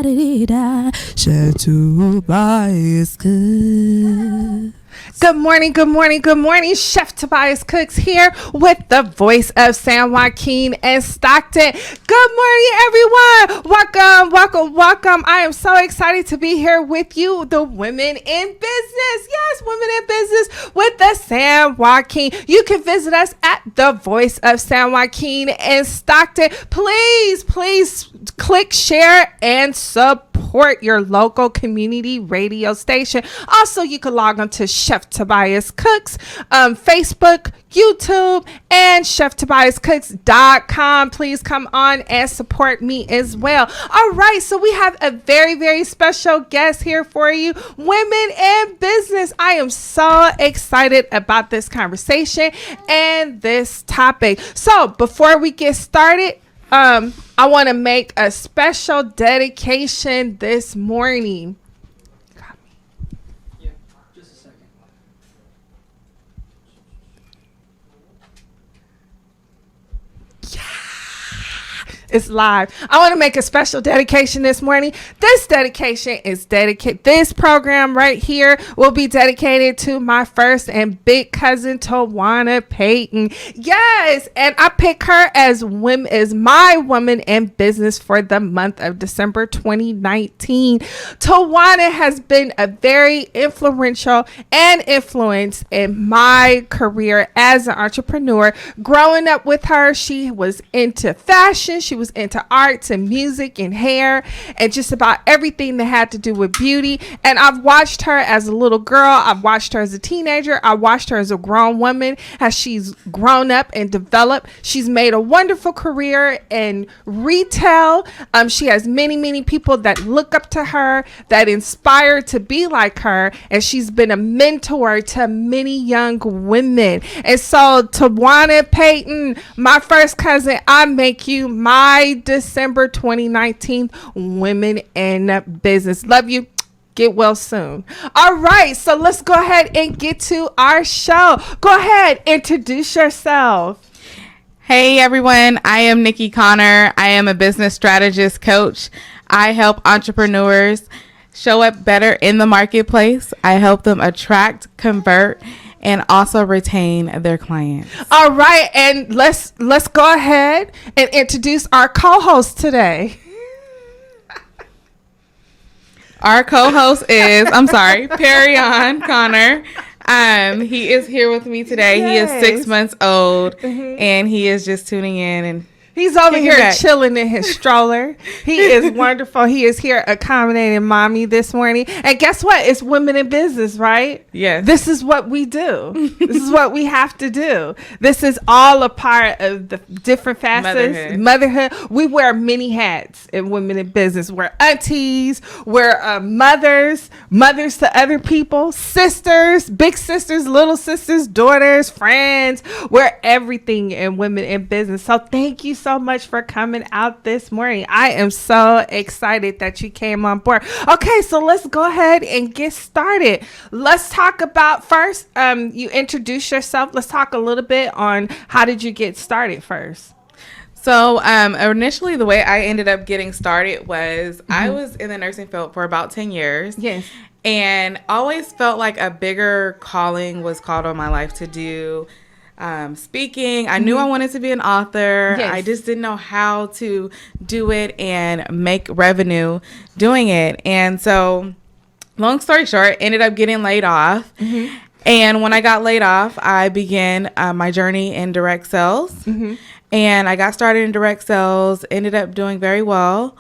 da-da-dee-da. Chef Tobias Cooks. Good morning, good morning, good morning. Chef Tobias Cooks here with the voice of San Joaquin and Stockton. Good morning, everyone. Welcome, welcome, welcome. I am so excited to be here with you, the women in business. Yes, women in business with the San Joaquin. You can visit us at the voice of San Joaquin and Stockton. Please click, share, and support your local community radio station. Also, you can log on to Chef Tobias Cooks, Facebook, YouTube, and ChefTobiasCooks.com. Please come on and support me as well. All right, so we have a very, very special guest here for you, women in business. I am so excited about this conversation and this topic. So before we get started, I want to make a special dedication this morning. It's live. I want to make a special dedication this morning. This dedication is dedicated. This program right here will be dedicated to my first and big cousin, Tawana Payton. Yes, and I pick her as my woman in business for the month of December 2019. Tawana has been a very influential and influence in my career as an entrepreneur. Growing up with her, she was into fashion. She was into arts and music and hair and just about everything that had to do with beauty. And I've watched her as a little girl. I've watched her as a teenager. I watched her as a grown woman as she's grown up and developed. She's made a wonderful career in retail. She has many people that look up to her, that inspire to be like her. And she's been a mentor to many young women. And so Tawana Payton, my first cousin, I make you my December 2019 Women in Business. Love you. Get well soon. All right, so let's go ahead and get to our show. Go ahead, introduce yourself. Hey everyone, I am Nikki Connor. I am a business strategist coach. I help entrepreneurs show up better in the marketplace. I help them attract, convert, and also retain their clients. All right, and let's go ahead and introduce our co-host today. Our co-host is, Perion Connor. He is here with me today. Yes. He is 6 months old, and he is just tuning in and he's over here chilling in his stroller. He is wonderful. He is here accommodating mommy this morning. And guess what? It's women in business, right? Yes. This is what we do. This is what we have to do. This is all a part of the different facets. Motherhood. We wear many hats in women in business. We're aunties. We're mothers to other people, sisters, big sisters, little sisters, daughters, friends. We're everything in women in business. So thank you so much for coming out this morning. I am so excited that you came on board. Okay, so let's go ahead and get started. Let's talk about first, you introduce yourself. Let's talk a little bit on how did you get started first? So initially the way I ended up getting started was I was in the nursing field for about 10 years. Yes. And always felt like a bigger calling was called on my life to do speaking. I knew I wanted to be an author. Yes. I just didn't know how to do it and make revenue doing it. And so long story short, ended up getting laid off. And when I got laid off, I began my journey in direct sales. And I got started in direct sales, ended up doing very well.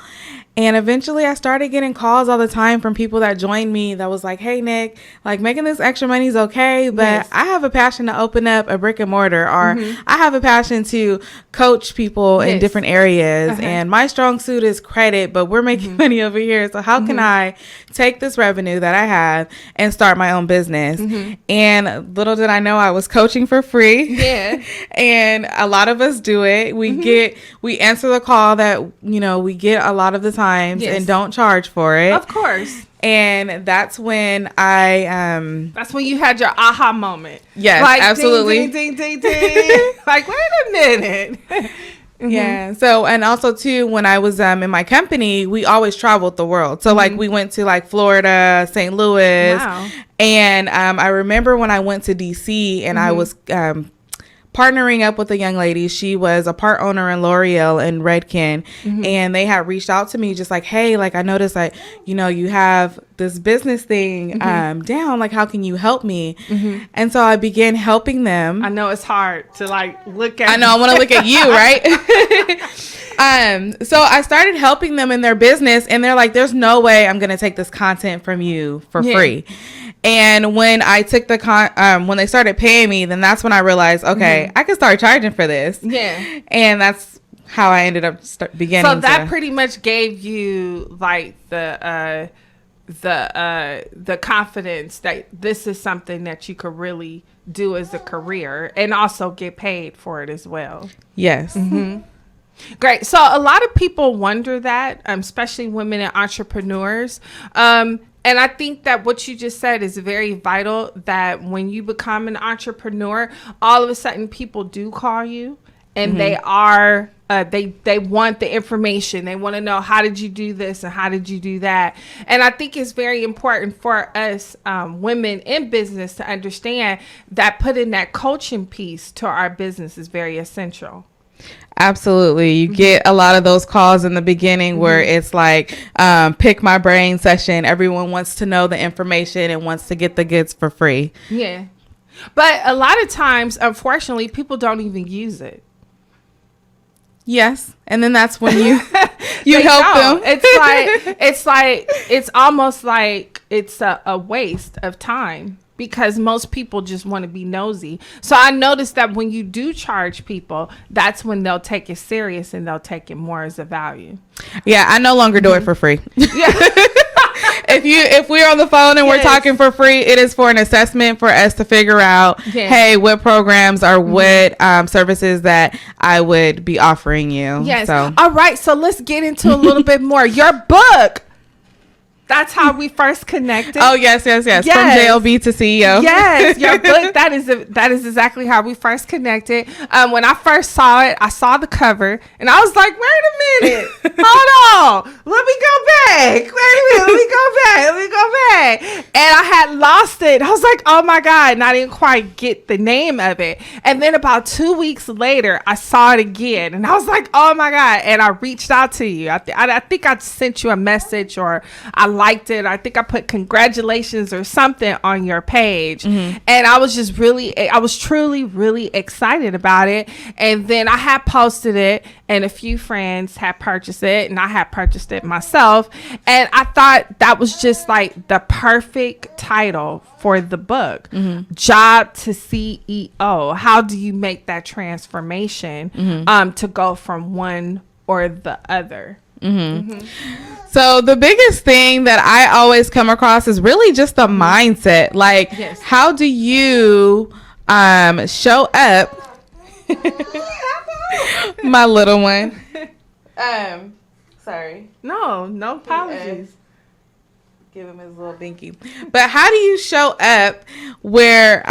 And eventually I started getting calls all the time from people that joined me that was like, hey, Nick, like making this extra money is okay, but I have a passion to open up a brick and mortar, or I have a passion to coach people in different areas. And my strong suit is credit, but we're making money over here. So how can I take this revenue that I have and start my own business? And little did I know I was coaching for free. Yeah. And a lot of us do it. We answer the call that, we get a lot of the time. And don't charge for it. Of course. And that's when that's when you had your aha moment. Yes, like, absolutely. Ding, ding, ding, ding, ding. Like, wait a minute. Yeah. So, and also too, when I was in my company, we always traveled the world. So like we went to like Florida, St. Louis. Wow. And I remember when I went to DC and I was partnering up with a young lady. She was a part owner in L'Oreal in Redken, and they had reached out to me just like, hey, like I noticed like, you know, you have this business thing down, like how can you help me? And so I began helping them. I know it's hard to like look at. I know, I want to look at you, right? So I started helping them in their business, and they're like, there's no way I'm going to take this content from you for free. And when I took the when they started paying me, then that's when I realized, okay, I can start charging for this. Yeah. And that's how I ended up beginning. So that pretty much gave you like the confidence that this is something that you could really do as a career and also get paid for it as well. Yes. Great. So a lot of people wonder that, especially women and entrepreneurs. And I think that what you just said is very vital, that when you become an entrepreneur, all of a sudden people do call you and they are, they want the information. They want to know, how did you do this and how did you do that? And I think it's very important for us women in business to understand that putting that coaching piece to our business is very essential. Absolutely. You get a lot of those calls in the beginning where it's like, pick my brain session. Everyone wants to know the information and wants to get the goods for free. Yeah. But a lot of times, unfortunately, people don't even use it. Yes. And then that's when you help them. It's almost like it's a waste of time, because most people just want to be nosy. So I noticed that when you do charge people, that's when they'll take it serious and they'll take it more as a value. Yeah, I no longer do it for free. Yeah. If we're on the phone and we're talking for free, it is for an assessment for us to figure out, hey, what programs or what services that I would be offering you. Yes. So. All right. So let's get into a little bit more. Your book. That's how we first connected. Oh, yes. From JLB to CEO. Yes, your book. That is exactly how we first connected. When I first saw it, I saw the cover, and I was like, wait a minute. Hold on. Let me go back. Wait a minute. Let me go back. And I had lost it. I was like, oh, my God. And I didn't quite get the name of it. And then about 2 weeks later, I saw it again. And I was like, oh, my God. And I reached out to you. I think I sent you a message, or I liked it. I think I put congratulations or something on your page. And I was truly really excited about it. And then I had posted it, and a few friends had purchased it, and I had purchased it myself. And I thought that was just like the perfect title for the book. Job to CEO. How do you make that transformation to go from one or the other? So the biggest thing that I always come across is really just the mindset. Like, how do you show up? My little one. Sorry. No apologies. Give him his little binky. But how do you show up where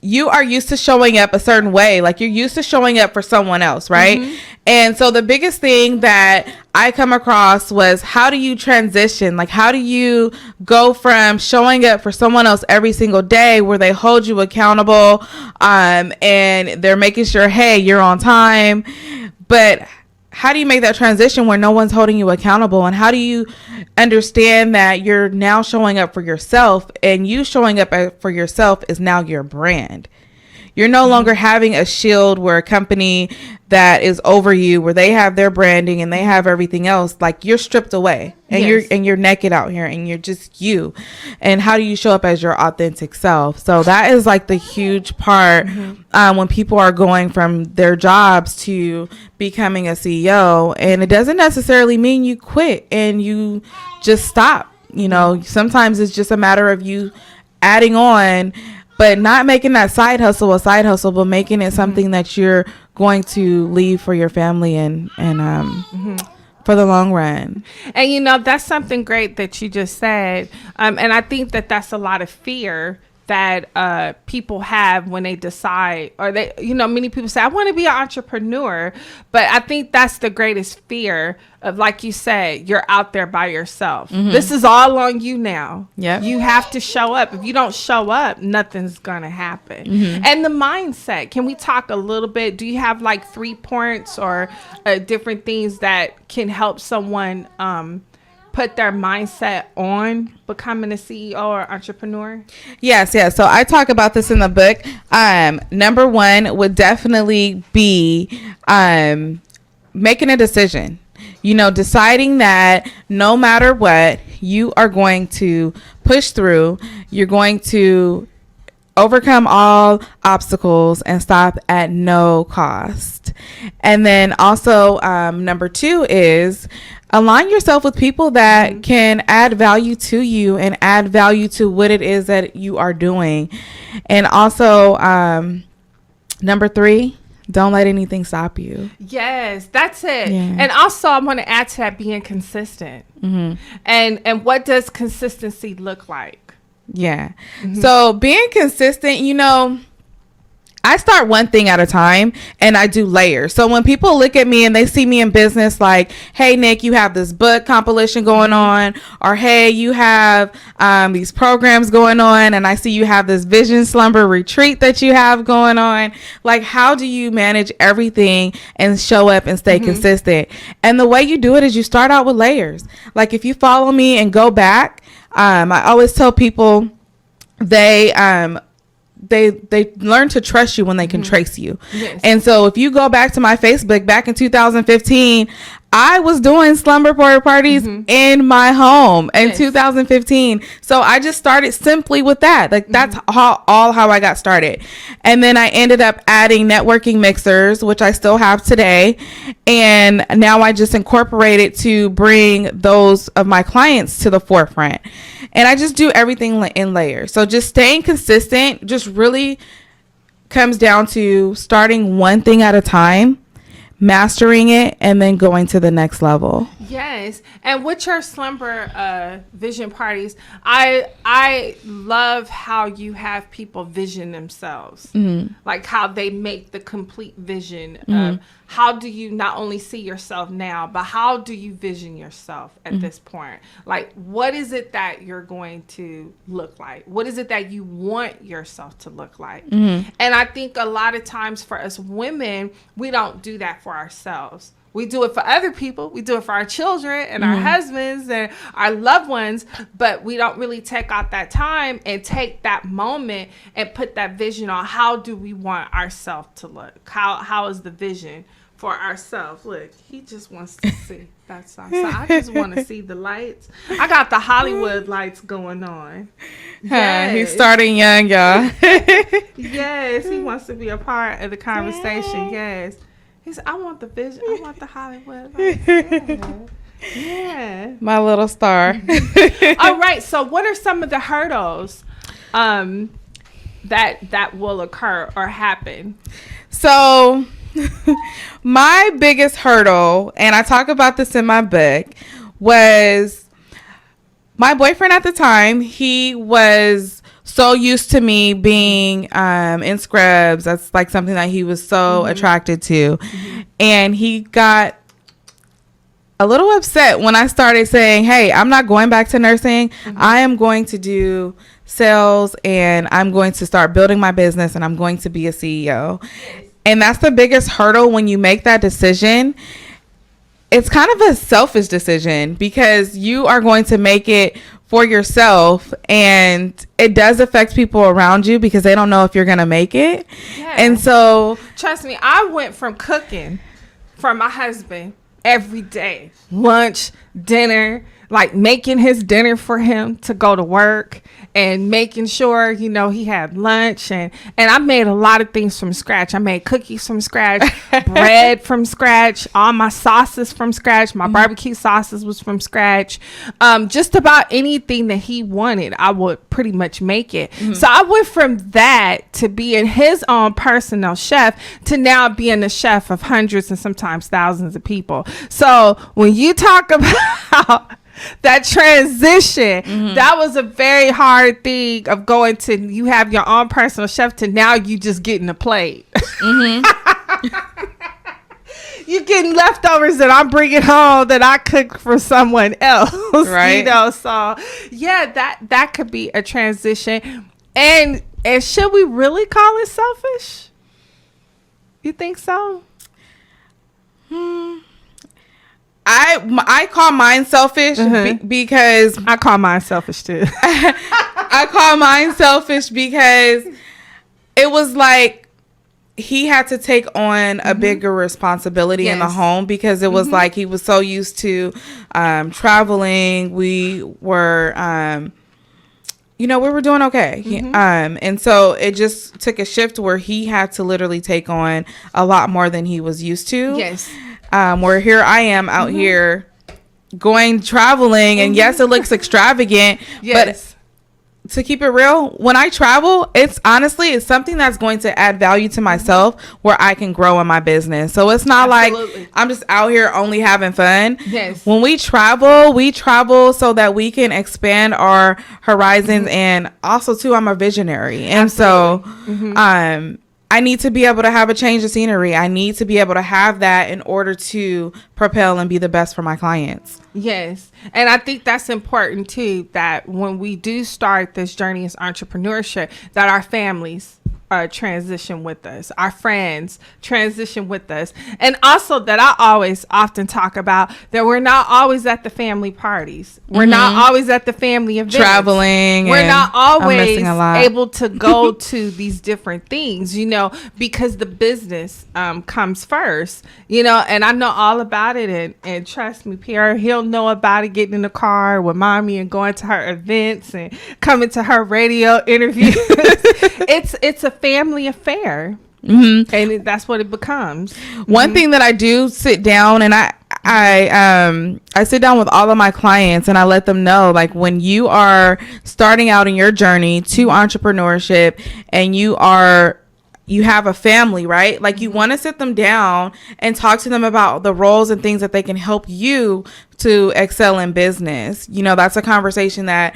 you are used to showing up a certain way? Like, you're used to showing up for someone else, right? And so the biggest thing that I come across was, how do you transition? Like, how do you go from showing up for someone else every single day where they hold you accountable and they're making sure, hey, you're on time, but how do you make that transition where no one's holding you accountable? And how do you understand that you're now showing up for yourself, and you showing up for yourself is now your brand? You're no longer having a shield where a company that is over you, where they have their branding and they have everything else. Like, you're stripped away, and you're naked out here, and you're just you. And how do you show up as your authentic self? So that is like the huge part when people are going from their jobs to becoming a CEO. And it doesn't necessarily mean you quit and you just stop. You know, sometimes it's just a matter of you adding on, but not making that side hustle a side hustle, but making it something that you're going to leave for your family and for the long run. And, you know, that's something great that you just said. And I think that that's a lot of fear that people have when they decide, or they, many people say, I want to be an entrepreneur, but I think that's the greatest fear of, like you said, you're out there by yourself. This is all on you now. You have to show up. If you don't show up, nothing's gonna happen. And the mindset, can we talk a little bit? Do you have like 3 points or different things that can help someone put their mindset on becoming a CEO or entrepreneur? Yes. So I talk about this in the book. Number 1 would definitely be making a decision. Deciding that no matter what, you are going to push through. You're going to overcome all obstacles and stop at no cost. And then also, number 2 is align yourself with people that can add value to you and add value to what it is that you are doing. And also, number 3, don't let anything stop you. Yes, that's it. Yeah. And also, I want to add to that, being consistent. And what does consistency look like? Yeah. So being consistent, I start one thing at a time and I do layers. So when people look at me and they see me in business, like, hey, Nick, you have this book compilation going on, or hey, you have these programs going on, and I see you have this vision slumber retreat that you have going on. Like, how do you manage everything and show up and stay consistent? And the way you do it is you start out with layers. Like, if you follow me and go back, I always tell people they learn to trust you when they can trace you. Yes. And so if you go back to my Facebook back in 2015, I was doing slumber parties in my home in 2015. So I just started simply with that. Like, that's how I got started. And then I ended up adding networking mixers, which I still have today. And now I just incorporate it to bring those of my clients to the forefront. And I just do everything in layers. So just staying consistent just really comes down to starting one thing at a time, mastering it, and then going to the next level. Yes. And with your slumber vision parties, I love how you have people vision themselves, like how they make the complete vision of how do you not only see yourself now, but how do you vision yourself at this point? Like, what is it that you're going to look like? What is it that you want yourself to look like? And I think a lot of times for us women, we don't do that for ourselves. We do it for other people. We do it for our children and our husbands and our loved ones, but we don't really take out that time and take that moment and put that vision on how do we want ourselves to look? How is the vision for ourselves? Look, he just wants to see. That's awesome. So I just want to see the lights. I got the Hollywood lights going on. Yes. He's starting young, y'all. Yes, he wants to be a part of the conversation. Yes. He said, I want the vision. I want the Hollywood lights. Yeah. My little star. All right. So what are some of the hurdles that will occur or happen? So my biggest hurdle, and I talk about this in my book, was my boyfriend at the time. He was so used to me being in scrubs. That's like something that he was so attracted to. And he got a little upset when I started saying, hey, I'm not going back to nursing. I am going to do sales, and I'm going to start building my business, and I'm going to be a CEO. And that's the biggest hurdle when you make that decision. It's kind of a selfish decision because you are going to make it for yourself, and it does affect people around you because they don't know if you're going to make it. Yeah. And so trust me, I went from cooking for my husband every day, lunch, dinner, like making his dinner for him to go to work and making sure, he had lunch. And I made a lot of things from scratch. I made cookies from scratch, bread from scratch, all my sauces from scratch. My barbecue sauces was from scratch. Just about anything that he wanted, I would pretty much make it. So I went from that to being his own personal chef to now being the chef of hundreds and sometimes thousands of people. So when you talk about that transition, that was a very hard thing of going to, you have your own personal chef to now you just getting a plate. You getting leftovers that I'm bringing home that I cook for someone else, right? You know, so yeah, that could be a transition. And should we really call it selfish? You think so? I call mine selfish because I call mine selfish too. I call mine selfish because it was like he had to take on a bigger responsibility in the home, because it was like he was so used to traveling. We were we were doing okay. And so it just took a shift where he had to literally take on a lot more than he was used to. Yes. Where here I am out here going traveling, and yes, it looks extravagant, but to keep it real, when I travel, it's something that's going to add value to myself where I can grow in my business. So it's not like I'm just out here only having fun. Yes. When we travel so that we can expand our horizons, and also too, I'm a visionary. And so I need to be able to have a change of scenery. I need to be able to have that in order to propel and be the best for my clients. Yes. And I think that's important too, that when we do start this journey as entrepreneurship, that our families transition with us, our friends transition with us, and also that I always often talk about that we're not always at the family parties, we're not always at the family events, traveling, we're not always able to go to these different things, because the business comes first, and I know all about it, and trust me, Pierre, he'll know about it, getting in the car with mommy and going to her events and coming to her radio interviews. It's a family affair, and that's what it becomes. One thing that I do sit down, and I sit down with all of my clients, and I let them know, like, when you are starting out in your journey to entrepreneurship, and you have a family, right? Like, you want to sit them down and talk to them about the roles and things that they can help you to excel in business. That's a conversation that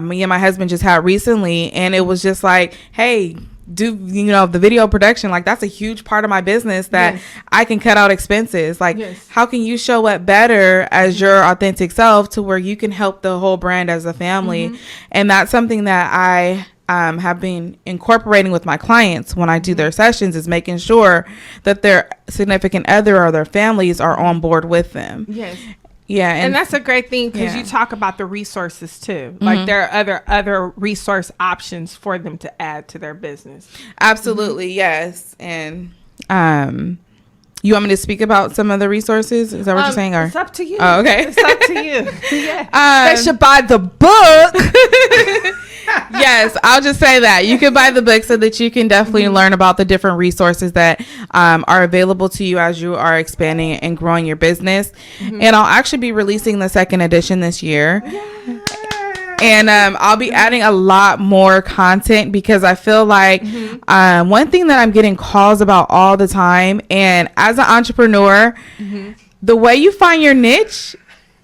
me and my husband just had recently, and it was just like, hey, do the video production, like, that's a huge part of my business that I can cut out expenses. Like, how can you show up better as your authentic self to where you can help the whole brand as a family? And that's something that I have been incorporating with my clients when I do their sessions, is making sure that their significant other or their families are on board with them. Yes. Yeah. And that's a great thing, because you talk about the resources too. Like, there are other resource options for them to add to their business. Absolutely. Yes. And you want me to speak about some of the resources? Is that what you're saying? Or? It's up to you. Oh, okay. It's up to you. Yeah. They should buy the book. Yes, I'll just say that you can buy the book so that you can definitely learn about the different resources that are available to you as you are expanding and growing your business. And I'll actually be releasing the second edition this year. And I'll be adding a lot more content, because I feel like one thing that I'm getting calls about all the time, and as an entrepreneur, the way you find your niche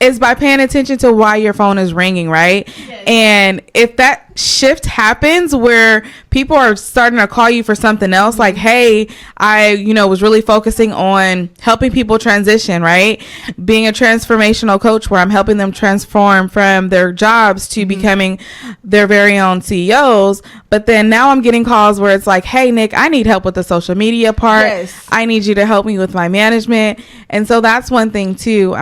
is by paying attention to why your phone is ringing, right? Yes. And if that shift happens where people are starting to call you for something else, like, hey, I, was really focusing on helping people transition, right? Being a transformational coach where I'm helping them transform from their jobs to becoming their very own CEOs. But then now I'm getting calls where it's like, hey, Nick, I need help with the social media part. Yes. I need you to help me with my management. And so that's one thing too.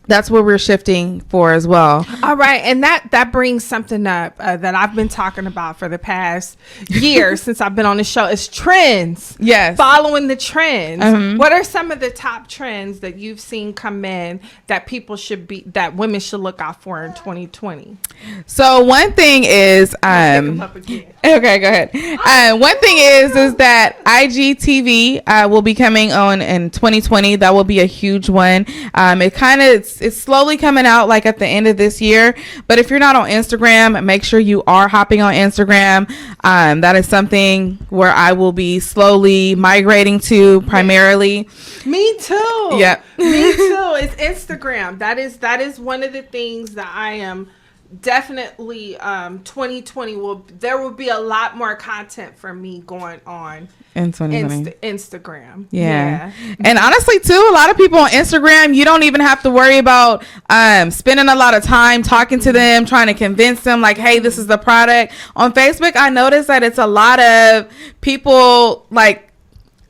That's where we're shifting for as well. All right. And that brings something up that I've been talking about for the past year since I've been on the show, is trends. Yes. Following the trends. What are some of the top trends that you've seen come in that that women should look out for in 2020? So one thing is, okay, go ahead. One thing is that IGTV will be coming on in 2020. That will be a huge one. it's slowly coming out like at the end of this year. But if you're not on Instagram, make sure you are hopping on Instagram. That is something where I will be slowly migrating to primarily. Me too. Yeah. Me too. It's Instagram. That is one of the things that I am definitely 2020 there will be a lot more content for me going on in 2020. Instagram. Yeah. And honestly too, a lot of people on Instagram, you don't even have to worry about spending a lot of time talking to them, trying to convince them like, hey, this is the product. On Facebook, I noticed that it's a lot of people like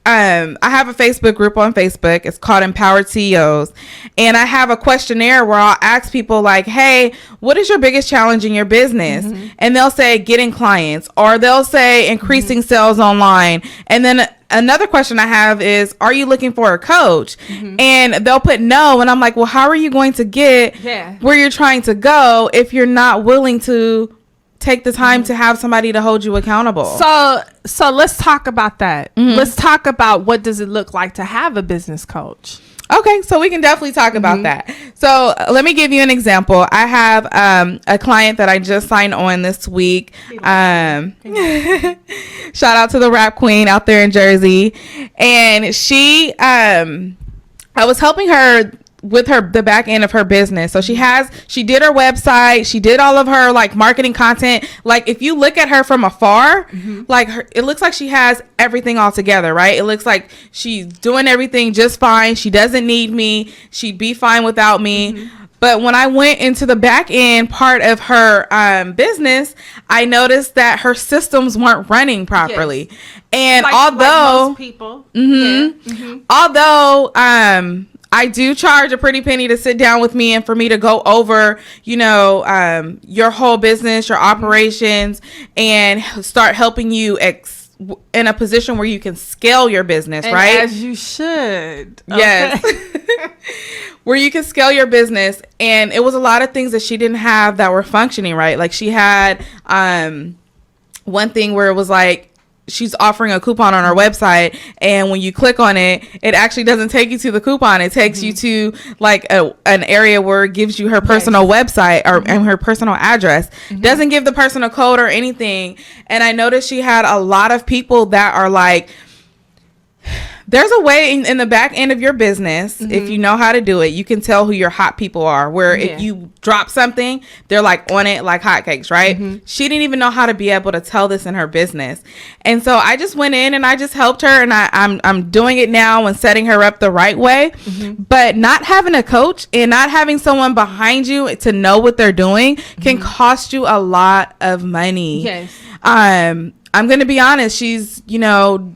I have a Facebook group on Facebook. It's called Empowered CEOs. And I have a questionnaire where I'll ask people like, hey, what is your biggest challenge in your business? And they'll say getting clients, or they'll say increasing sales online. And then another question I have is, are you looking for a coach? And they'll put no. And I'm like, well, how are you going to get where you're trying to go if you're not willing to take the time to have somebody to hold you accountable? So let's talk about that. Let's talk about what does it look like to have a business coach. Okay, so we can definitely talk about that. So let me give you an example. I have a client that I just signed on this week. Shout out to the rap queen out there in Jersey. And she, I was helping her with the back end of her business. So she did her website. She did all of her like marketing content. Like if you look at her from afar, like it looks like she has everything all together, right? It looks like she's doing everything just fine. She doesn't need me. She'd be fine without me. But when I went into the back end part of her business, I noticed that her systems weren't running properly. And although most people, although I do charge a pretty penny to sit down with me and for me to go over, you know, your whole business, your operations, and start helping you in a position where you can scale your business, right? As you should. Yes. Where you can scale your business. And it was a lot of things that she didn't have that were functioning right. Like she had one thing where it was like, she's offering a coupon on her website, and when you click on it, it actually doesn't take you to the coupon. It takes you to like an area where it gives you her personal website or and her personal address. Doesn't give the person a code or anything. And I noticed she had a lot of people that are like, there's a way in the back end of your business, if you know how to do it, you can tell who your hot people are, where if you drop something, they're like on it like hotcakes, right? She didn't even know how to be able to tell this in her business. And so I just went in and I just helped her, and I'm doing it now and setting her up the right way. But not having a coach and not having someone behind you to know what they're doing can cost you a lot of money. Yes. I'm going to be honest. She's, you know,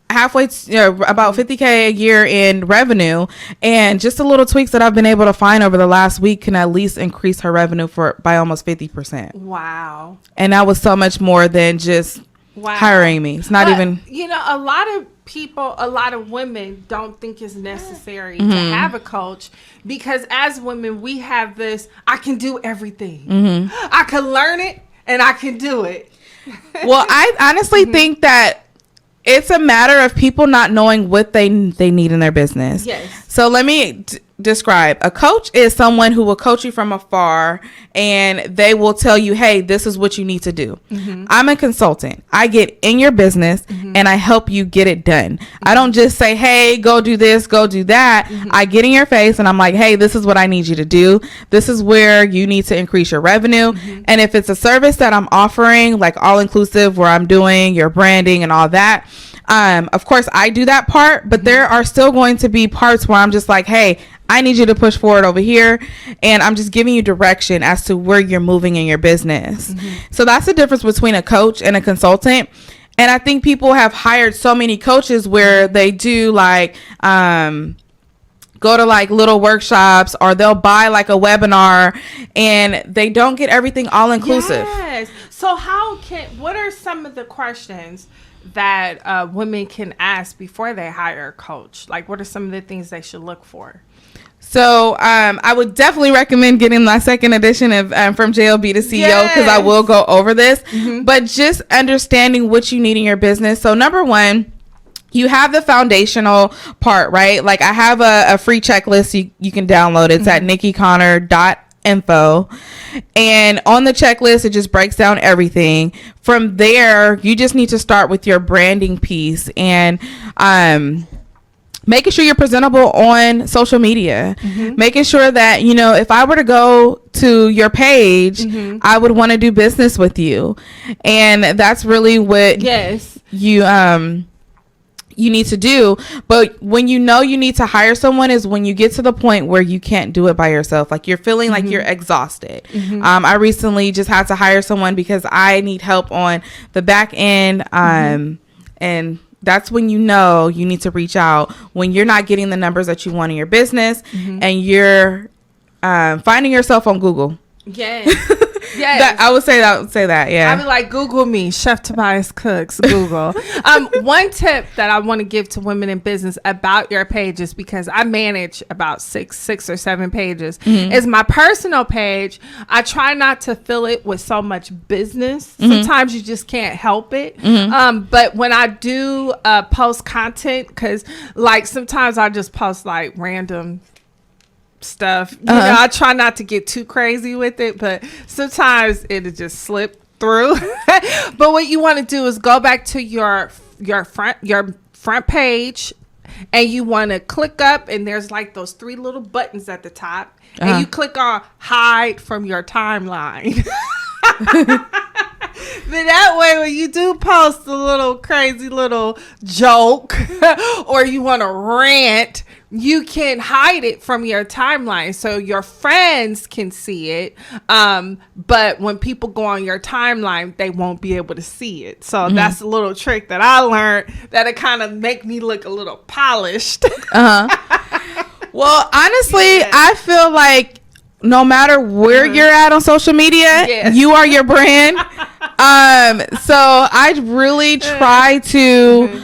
halfway about 50K a year in revenue, and just the little tweaks that I've been able to find over the last week can at least increase her revenue by almost 50%. Wow. And that was so much more than just hiring me. It's not even, you know, a lot of women don't think it's necessary to have a coach, because as women we have this, I can do everything. I can learn it and I can do it. Well, I honestly think that it's a matter of people not knowing what they need in their business. Yes. So let me describe. A coach is someone who will coach you from afar, and they will tell you, hey, this is what you need to do. I'm a consultant. I get in your business and I help you get it done. I don't just say, hey, go do this, go do that. I get in your face and I'm like, hey, this is what I need you to do. This is where you need to increase your revenue. And if it's a service that I'm offering, like all inclusive, where I'm doing your branding and all that, of course I do that part, but there are still going to be parts where I'm just like, hey, I need you to push forward over here, and I'm just giving you direction as to where you're moving in your business. So that's the difference between a coach and a consultant. And I think people have hired so many coaches where they do like go to like little workshops, or they'll buy like a webinar, and they don't get everything all inclusive. Yes. So what are some of the questions that women can ask before they hire a coach? Like, what are some of the things they should look for? So I would definitely recommend getting my second edition of From JLB to CEO, because I will go over this. But just understanding what you need in your business. So number one, you have the foundational part, right? Like I have a free checklist you can download. It's at nikkiconnor.info, and on the checklist it just breaks down everything. From there you just need to start with your branding piece and making sure you're presentable on social media, making sure that, you know, if I were to go to your page, I would want to do business with you. And that's really what you need to do. But when you know you need to hire someone is when you get to the point where you can't do it by yourself. Like you're feeling like you're exhausted. I recently just had to hire someone because I need help on the back end. And that's when you know you need to reach out when you're not getting the numbers that you want in your business and you're finding yourself on Google. Yes. Yes. I would say that. Yeah. I mean, like, Google me, Chef Tobias Cooks, Google. One tip that I want to give to women in business about your pages, because I manage about six or seven pages, is my personal page. I try not to fill it with so much business. Sometimes you just can't help it. But when I do post content, because like sometimes I just post like random stuff, you know, I try not to get too crazy with it, but sometimes it'll just slip through. But what you want to do is go back to your front page, and you want to click up, and there's like those 3 little buttons at the top, and you click on hide from your timeline. Then that way, when you do post a little crazy little joke or you want to rant, you can hide it from your timeline so your friends can see it. But when people go on your timeline, they won't be able to see it. So that's a little trick that I learned that'll kind of make me look a little polished. Well, honestly, I feel like no matter where you're at on social media, you are your brand. So I really try to,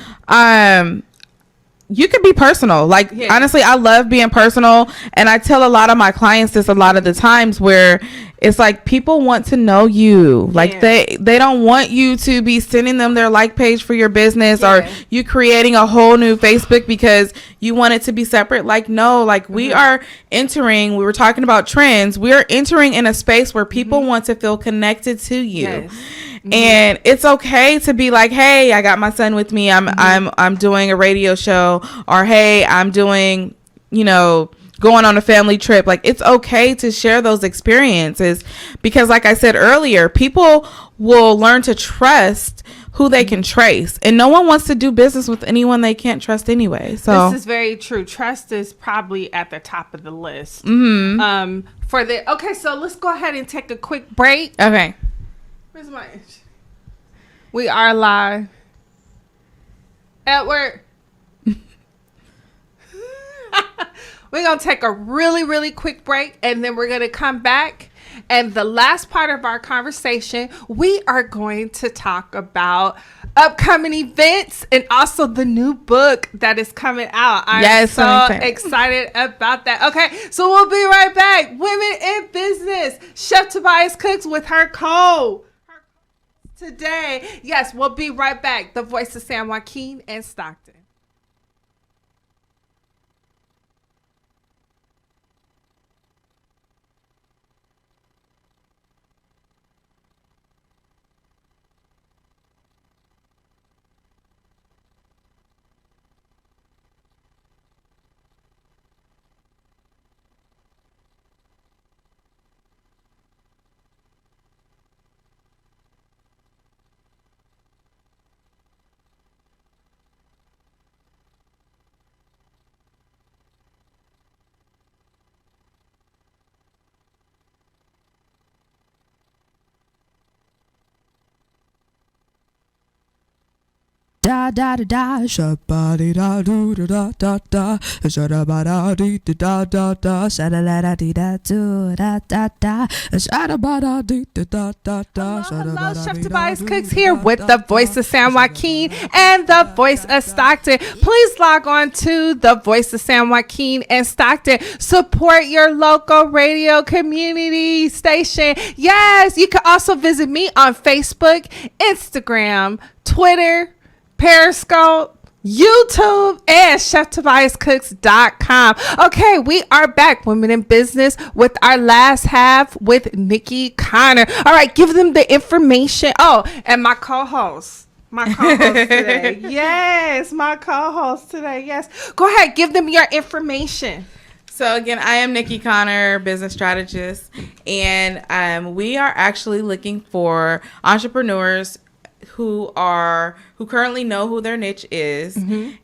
you can be personal. Like, honestly, I love being personal. And I tell a lot of my clients this a lot of the times where it's like people want to know you. Like they don't want you to be sending them their like page for your business or you creating a whole new Facebook because you want it to be separate. Like, no, like we are entering, we were talking about trends. We are entering in a space where people want to feel connected to you. And it's okay to be like, hey, I got my son with me. I'm doing a radio show, or hey, I'm doing, you know, going on a family trip. Like, it's okay to share those experiences because, like I said earlier, people will learn to trust who they can trace, and no one wants to do business with anyone they can't trust anyway. So this is very true. Trust is probably at the top of the list. Okay, so let's go ahead and take a quick break. Okay. Where's my itch? We are live. Edward. We're going to take a really, really quick break, and then we're going to come back. And the last part of our conversation, we are going to talk about upcoming events and also the new book that is coming out. I'm so excited about that. Okay, so we'll be right back. Women in Business. Chef Tobias Cooks with her code today. Yes, we'll be right back. The voice of San Joaquin and Stockton. Da da da da, shabba da do da da da, shabba da dee da da da, shabba da dee da do da da da, shabba da dee da da da. Hello, Chef Tobias Cooks here with the voice of San Joaquin and the voice of Stockton. Please log on to the voice of San Joaquin and Stockton. Support your local radio community station. Yes, you can also visit me on Facebook, Instagram, Twitter, Periscope, YouTube, and ChefTobiasCooks.com. Okay, we are back, Women in Business, with our last half with Nikki Connor. All right, give them the information. Oh, and my co-host. Today. Yes, my co-host today. Yes. Go ahead, give them your information. So again, I am Nikki Connor, business strategist, and we are actually looking for entrepreneurs who currently know who their niche is,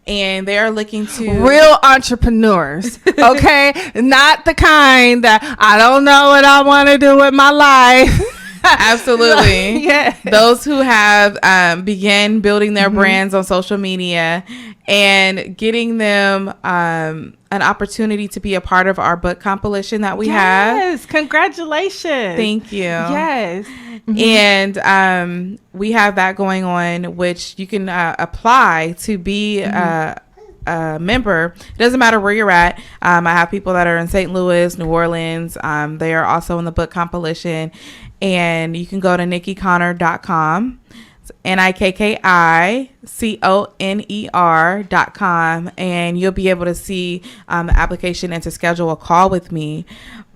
and they are looking to real entrepreneurs. Okay, not the kind that I don't know what I want to do with my life. Absolutely. Yeah. Those who have began building their brands on social media and getting them an opportunity to be a part of our book compilation that we have. Yes, congratulations. Thank you. Yes. And we have that going on, which you can apply to be a member. It doesn't matter where you're at. I have people that are in St. Louis, New Orleans. They are also in the book compilation. And you can go to NikkiConner.com. NikkiConner.com, and you'll be able to see the application and to schedule a call with me.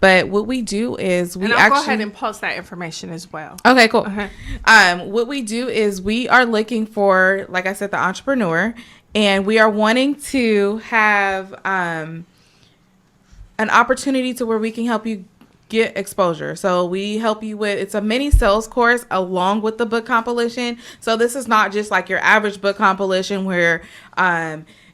But what we do is I'll go ahead and post that information as well. Okay, cool. What we do is we are looking for, like I said, the entrepreneur, and we are wanting to have an opportunity to where we can help you get exposure. So we help you with, it's a mini sales course along with the book compilation. So this is not just like your average book compilation where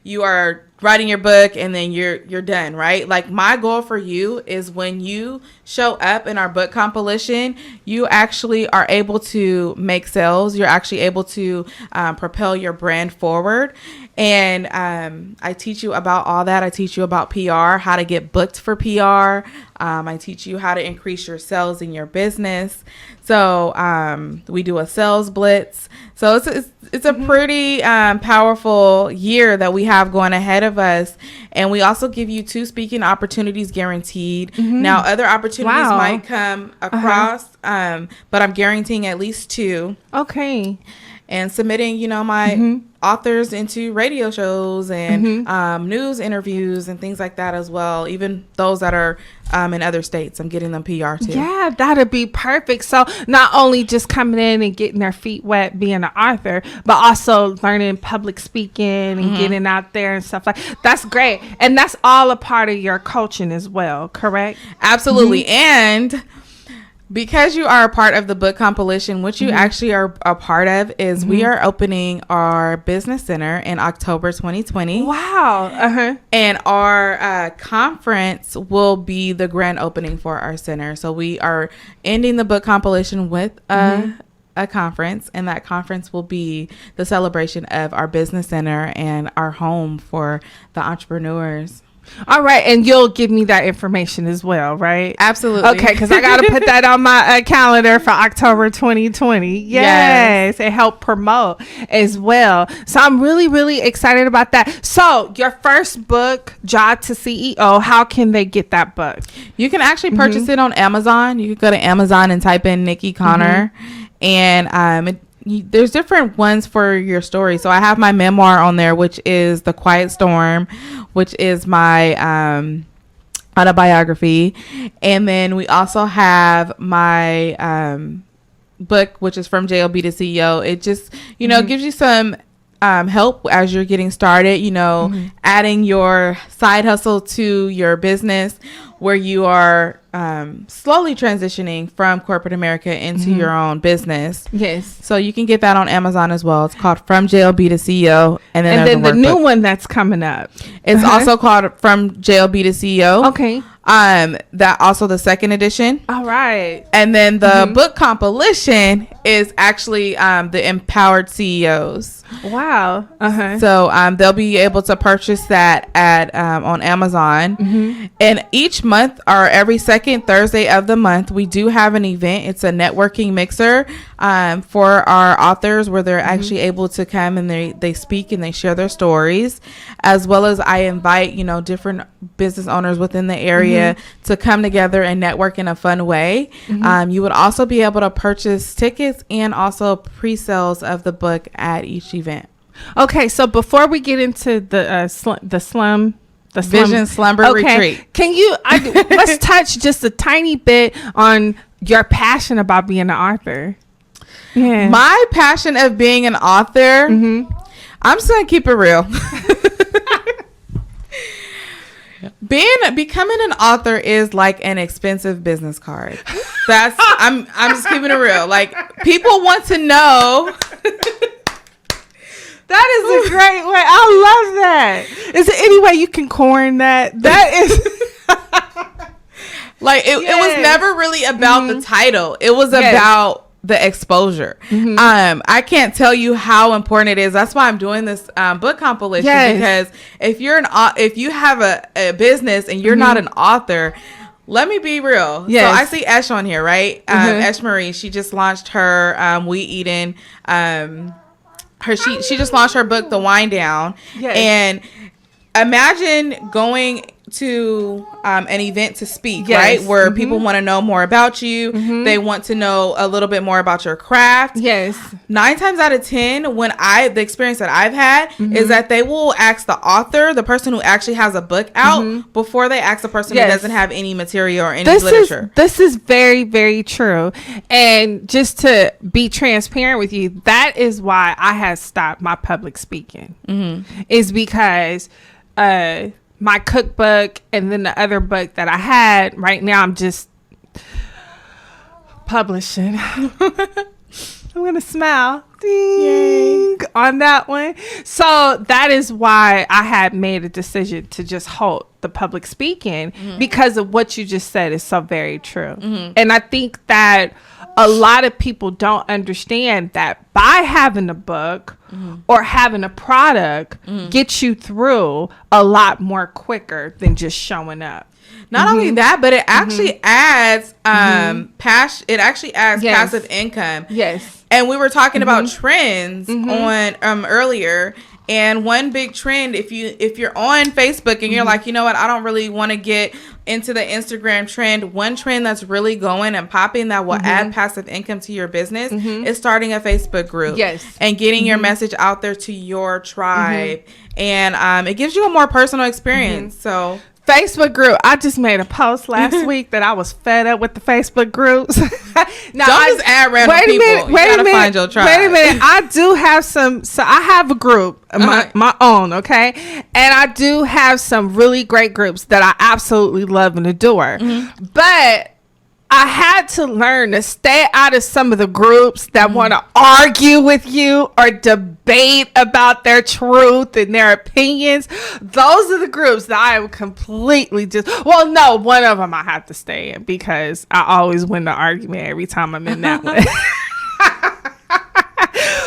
you are writing your book and then you're done, right? Like my goal for you is when you show up in our book compilation, you actually are able to make sales. You're actually able to propel your brand forward. And I teach you about all that. I teach you about PR, how to get booked for PR. I teach you how to increase your sales in your business. So we do a sales blitz. So it's a pretty powerful year that we have going ahead of us. And we also give you 2 speaking opportunities guaranteed. Now, other opportunities might come across, but I'm guaranteeing at least 2. Okay. And submitting, my authors into radio shows and news interviews and things like that as well. Even those that are in other states, I'm getting them PR too. Yeah, that'd be perfect. So not only just coming in and getting their feet wet being an author, but also learning public speaking and getting out there and stuff like that's great. And that's all a part of your coaching as well, correct? Absolutely. And because you are a part of the book compilation, what you actually are a part of is we are opening our business center in October 2020. Wow. And our conference will be the grand opening for our center. So we are ending the book compilation with a conference, and that conference will be the celebration of our business center and our home for the entrepreneurs. All right, and you'll give me that information as well, right? Absolutely. Okay, because I got to put that on my calendar for October 2020. Yes, and help promote as well. So I'm really, really excited about that. So your first book, Job to CEO, how can they get that book? You can actually purchase it on Amazon. You can go to Amazon and type in Nikki Connor, and there's different ones for your story. So I have my memoir on there, which is The Quiet Storm, which is my autobiography. And then we also have my book, which is From JLB to CEO. It just, gives you some help as you're getting started, adding your side hustle to your business where you are slowly transitioning from corporate America into your own business. Yes. So you can get that on Amazon as well. It's called From JLB to CEO. And then the new one that's coming up. It's also called From JLB to CEO. Okay. That also the second edition. All right. And then the book compilation is actually the Empowered CEOs. Wow. So they'll be able to purchase that at on Amazon. And each month or every second Thursday of the month, we do have an event. It's a networking mixer for our authors where they're actually able to come and they speak and they share their stories, as well as I invite different business owners within the area to come together and network in a fun way. You would also be able to purchase tickets and also pre-sales of the book at each event. Okay, so before we get into the Vision Slumber Retreat, can you let's touch just a tiny bit on your passion about being an author? Yeah. My passion of being an author, I'm just gonna keep it real. Becoming an author is like an expensive business card. I'm just keeping it real. Like, people want to know. That is a great way. I love that. Is there any way you can coin that? That is like it was never really about the title. It was about the exposure. I can't tell you how important it is. That's why I'm doing this book compilation, because if you have a business and you're not an author, let me be real. So I see Esh on here, right? Esh Marie, she just launched her We Eden she just launched her book, The Wind Down. And imagine going to an event to speak, right? Where people want to know more about you. They want to know a little bit more about your craft. 9 times out of 10, the experience that I've had is that they will ask the author, the person who actually has a book out, before they ask the person who doesn't have any material or any literature. This is very, very true. And just to be transparent with you, that is why I had stopped my public speaking. Is because my cookbook and then the other book that I had, right now I'm just publishing. I'm gonna smile ding on that one. So that is why I had made a decision to just halt the public speaking, because of what you just said is so very true. And I think that a lot of people don't understand that by having a book or having a product gets you through a lot more quicker than just showing up. Not only that, but it actually adds it actually adds passive income. And we were talking about trends on earlier. And one big trend, if you're on Facebook and you're like, you know what, I don't really want to get into the Instagram trend. One trend that's really going and popping that will add passive income to your business is starting a Facebook group. And getting your message out there to your tribe. And it gives you a more personal experience. So Facebook group. I just made a post last week that I was fed up with the Facebook groups. Now, don't just add random people. You gotta find your tribe. Wait a minute. I do have some. So I have a group, my own, okay? And I do have some really great groups that I absolutely love and adore. But I had to learn to stay out of some of the groups that want to argue with you or debate about their truth and their opinions. Those are the groups that I am completely one of them I have to stay in, because I always win the argument every time I'm in that one.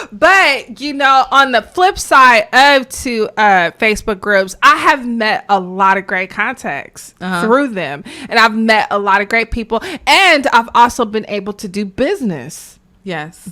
But, on the flip side of Facebook groups, I have met a lot of great contacts through them. And I've met a lot of great people. And I've also been able to do business.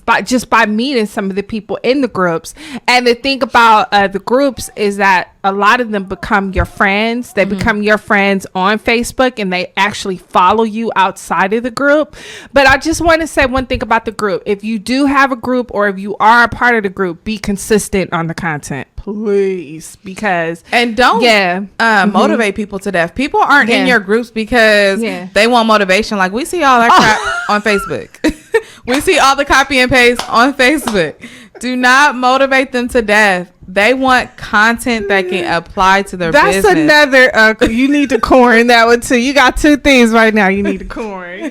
By meeting some of the people in the groups. And the thing about the groups is that a lot of them become your friends. They become your friends on Facebook, and they actually follow you outside of the group. But I just want to say one thing about the group. If you do have a group, or if you are a part of the group, be consistent on the content, please. And don't motivate people to death. People aren't in your groups because they want motivation. Like, we see all that crap on Facebook. We see all the copy and paste on Facebook. Do not motivate them to death. They want content that can apply to their business. That's another, you need to coin that one too. You got 2 things right now you need to coin.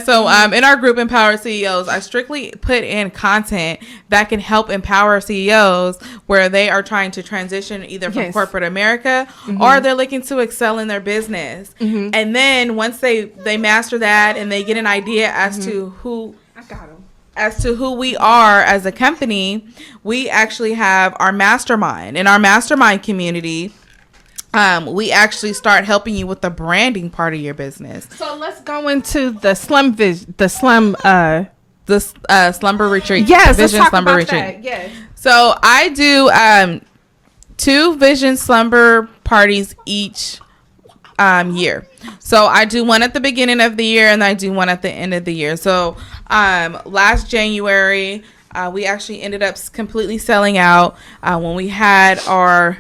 So in our group, Empower CEOs, I strictly put in content that can help empower CEOs where they are trying to transition either from corporate America or they're looking to excel in their business. And then once they master that and they get an idea as to who we are as a company, we actually have our mastermind. In our mastermind community, we actually start helping you with the branding part of your business. So let's go into the slumber retreat. Yes, Vision Slumber Retreat. That. Yes. So I do 2 Vision Slumber parties each year. So I do one at the beginning of the year and I do one at the end of the year. So last January, We actually ended up completely selling out. When we had our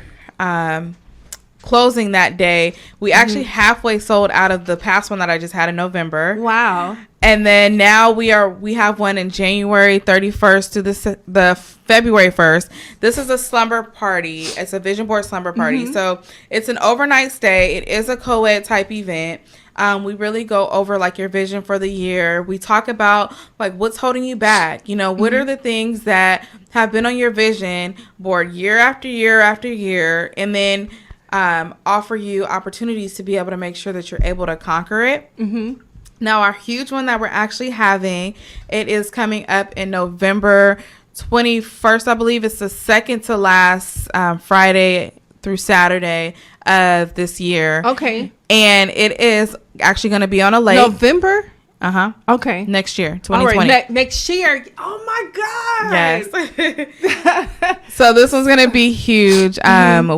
closing that day, we actually halfway sold out of the past one that I just had in November. Wow. And then now we have one in January 31st to the February 1st. This is a slumber party. It's a vision board slumber party. So it's an overnight stay. It is a co-ed type event. We really go over like your vision for the year. We talk about like what's holding you back. You know, what are the things that have been on your vision board year after year after year, and then offer you opportunities to be able to make sure that you're able to conquer it. Now, our huge one that we're actually having, it is coming up in November 21st, I believe. It's the second to last Friday through Saturday of this year. Okay. And it is actually going to be on a lake. November? Okay. Next year, 2020. All right, next year. Oh my God. Yes. So this one's going to be huge.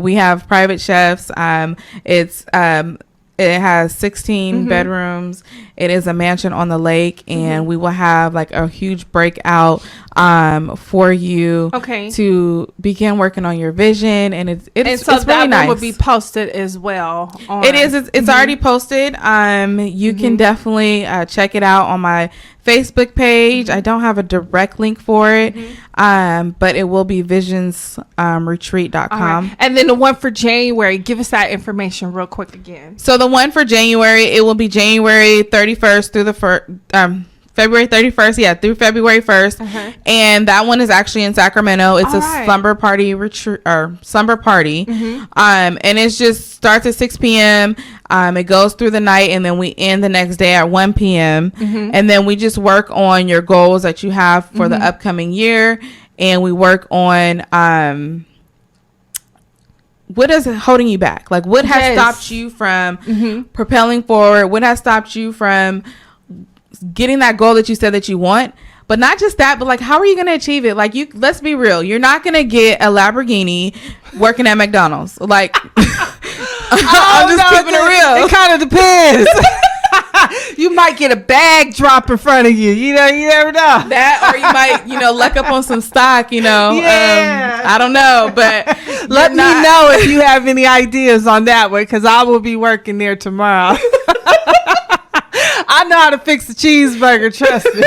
We have private chefs. It has 16 bedrooms. It is a mansion on the lake, and we will have like a huge breakout for you to begin working on your vision. And it's so it's that really nice. One will be posted as well. It is. It's already posted. You can definitely check it out on my Facebook page. I don't have a direct link for it, but it will be visionsretreat.com. And then the one for January, give us that information real quick again. So the one for January, it will be January 31st through the February 31st, through February 1st. And that one is actually in Sacramento. It's slumber party retreat or slumber party. And it just starts at 6 p.m. It goes through the night, and then we end the next day at 1 p.m. And then we just work on your goals that you have for the upcoming year. And we work on what is holding you back? Like, what has stopped you from propelling forward? What has stopped you from getting that goal that you said that you want? But not just that, but like, how are you going to achieve it? Like, let's be real. You're not going to get a Lamborghini working at McDonald's. Like, I'm just keeping it real. It kind of depends. You might get a bag drop in front of you. You know, you never know. That, or you might, luck up on some stock, Yeah. I don't know, but let me know if you have any ideas on that one, because I will be working there tomorrow. I know how to fix a cheeseburger, trust me.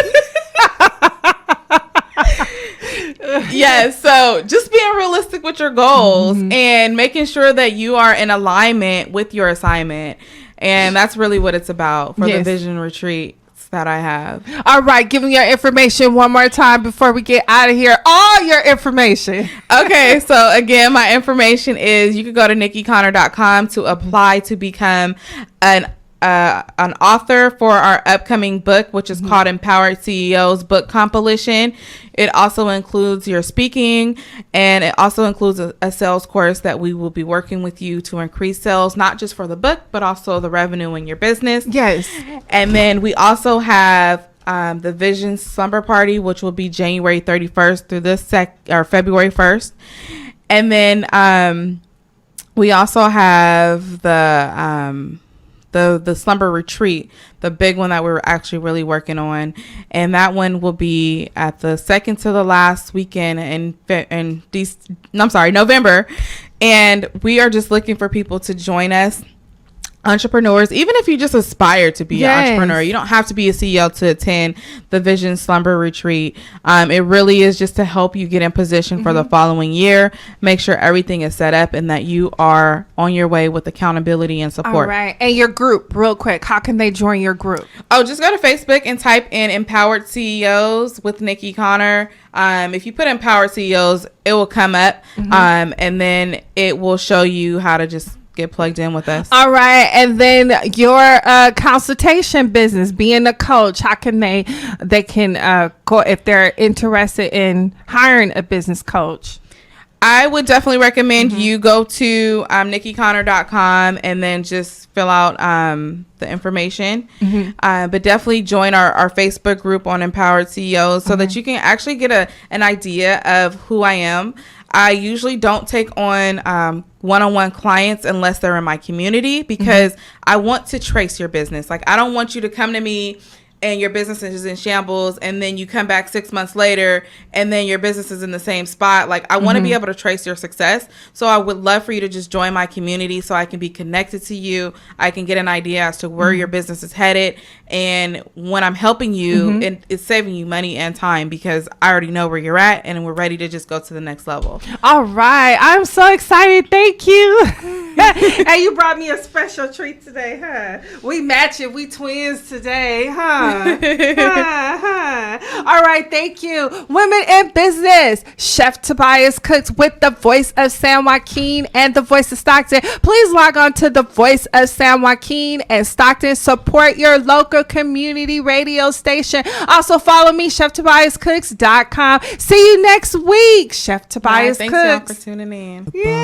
Yes, so just being realistic with your goals and making sure that you are in alignment with your assignment. And that's really what it's about for the vision retreats that I have. All right, give me your information one more time before we get out of here. All your information. Okay, so again, my information is, you can go to nikkiconnor.com to apply to become an author for our upcoming book, which is called Empowered CEOs Book Compilation. It also includes your speaking, and it also includes a sales course that we will be working with you to increase sales, not just for the book, but also the revenue in your business. Yes. And then we also have the Vision Slumber Party, which will be January 31st through February 1st. And then we also have the slumber retreat, the big one that we're actually really working on, and that one will be at the second to the last weekend in November, and we are just looking for people to join us. Entrepreneurs, even if you just aspire to be an entrepreneur, you don't have to be a CEO to attend the Vision Slumber Retreat. It really is just to help you get in position for the following year, make sure everything is set up, and that you are on your way with accountability and support. All right. And your group, real quick, how can they join your group? Oh, just go to Facebook and type in Empowered CEOs with Nikki Connor. If you put Empowered CEOs, it will come up, and then it will show you how to just get plugged in with us. All right. And then your consultation business, being a coach, how can they can go if they're interested in hiring a business coach? I would definitely recommend you go to nikkiconnor.com and then just fill out the information. But definitely join our Facebook group on Empowered CEOs so that you can actually get an idea of who I am. I usually don't take on one-on-one clients unless they're in my community, because I want to trace your business. Like, I don't want you to come to me and your business is in shambles, and then you come back 6 months later and then your business is in the same spot. Like, I want to be able to trace your success. So I would love for you to just join my community so I can be connected to you. I can get an idea as to where your business is headed. And when I'm helping you, it's saving you money and time, because I already know where you're at and we're ready to just go to the next level. All right. I'm so excited. Thank you. And you brought me a special treat today, huh? We match it. We twins today, huh? All right, thank you. Women in Business. Chef Tobias cooks with the voice of San Joaquin and the voice of Stockton. Please log on to the voice of San Joaquin and Stockton. Support your local community radio station. Also follow me, ChefTobiasCooks.com. See you next week, Chef Tobias Thanks Cooks. y'all for tuning in. Yeah.